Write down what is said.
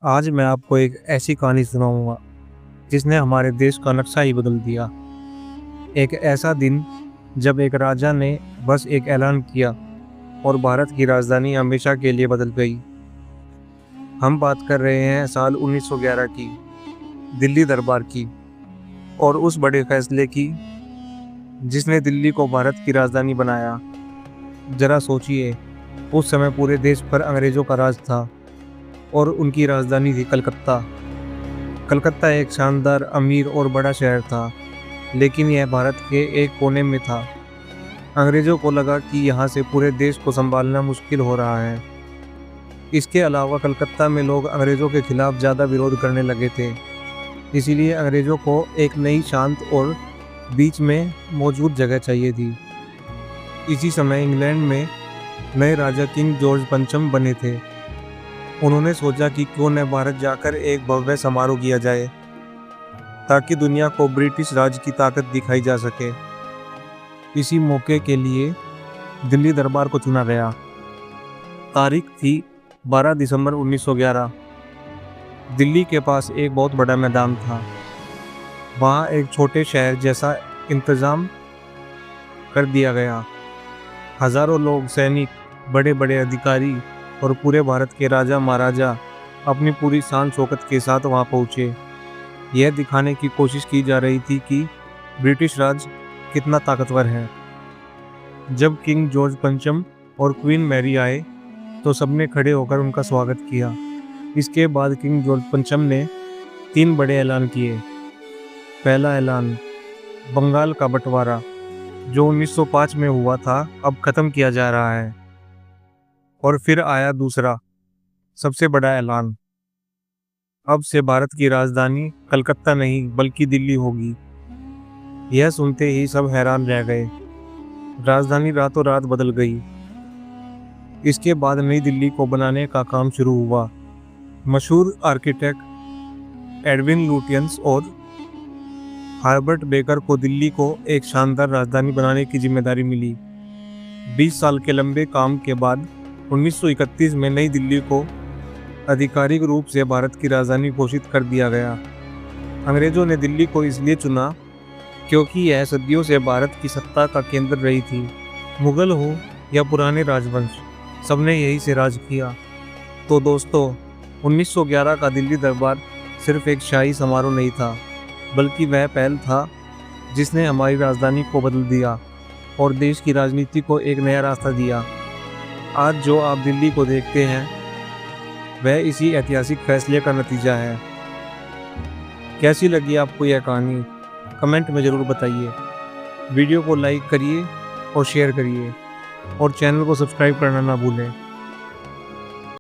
आज मैं आपको एक ऐसी कहानी सुनाऊंगा जिसने हमारे देश का नक्शा ही बदल दिया। एक ऐसा दिन जब एक राजा ने बस एक ऐलान किया और भारत की राजधानी हमेशा के लिए बदल गई। हम बात कर रहे हैं साल 1911 की, दिल्ली दरबार की और उस बड़े फैसले की जिसने दिल्ली को भारत की राजधानी बनाया। जरा सोचिए, उस समय पूरे देश पर अंग्रेजों का राज था और उनकी राजधानी थी कलकत्ता। कलकत्ता एक शानदार, अमीर और बड़ा शहर था, लेकिन यह भारत के एक कोने में था। अंग्रेजों को लगा कि यहाँ से पूरे देश को संभालना मुश्किल हो रहा है। इसके अलावा कलकत्ता में लोग अंग्रेजों के खिलाफ ज़्यादा विरोध करने लगे थे। इसीलिए अंग्रेजों को एक नई, शांत और बीच में मौजूद जगह चाहिए थी। इसी समय इंग्लैंड में नए राजा किंग जॉर्ज पंचम बने थे। उन्होंने सोचा कि क्यों न भारत जाकर एक भव्य समारोह किया जाए ताकि दुनिया को ब्रिटिश राज की ताकत दिखाई जा सके। इसी मौके के लिए दिल्ली दरबार को चुना गया। तारीख थी 12 दिसंबर 1911। दिल्ली के पास एक बहुत बड़ा मैदान था। वहाँ एक छोटे शहर जैसा इंतज़ाम कर दिया गया। हजारों लोग, सैनिक, बड़े बड़े अधिकारी और पूरे भारत के राजा महाराजा अपनी पूरी शान शौकत के साथ वहां पहुंचे। यह दिखाने की कोशिश की जा रही थी कि ब्रिटिश राज कितना ताकतवर है। जब किंग जॉर्ज पंचम और क्वीन मैरी आए तो सबने खड़े होकर उनका स्वागत किया। इसके बाद किंग जॉर्ज पंचम ने 3 बड़े ऐलान किए। पहला ऐलान, बंगाल का बंटवारा जो 1905 में हुआ था अब खत्म किया जा रहा है। और फिर आया दूसरा, सबसे बड़ा ऐलान, अब से भारत की राजधानी कलकत्ता नहीं बल्कि दिल्ली होगी। यह सुनते ही सब हैरान रह गए। राजधानी रातों रात बदल गई। इसके बाद नई दिल्ली को बनाने का काम शुरू हुआ। मशहूर आर्किटेक्ट एडविन लुटियंस और हार्बर्ट बेकर को दिल्ली को एक शानदार राजधानी बनाने की जिम्मेदारी मिली। 20 साल के लंबे काम के बाद 1931 में नई दिल्ली को आधिकारिक रूप से भारत की राजधानी घोषित कर दिया गया। अंग्रेजों ने दिल्ली को इसलिए चुना क्योंकि यह सदियों से भारत की सत्ता का केंद्र रही थी। मुगल हो या पुराने राजवंश, सबने यहीं से राज किया। तो दोस्तों, 1911 का दिल्ली दरबार सिर्फ एक शाही समारोह नहीं था, बल्कि वह पहल था जिसने हमारी राजधानी को बदल दिया और देश की राजनीति को एक नया रास्ता दिया। आज जो आप दिल्ली को देखते हैं वह इसी ऐतिहासिक फैसले का नतीजा है। कैसी लगी आपको यह कहानी? कमेंट में ज़रूर बताइए। वीडियो को लाइक करिए और शेयर करिए और चैनल को सब्सक्राइब करना ना भूलें।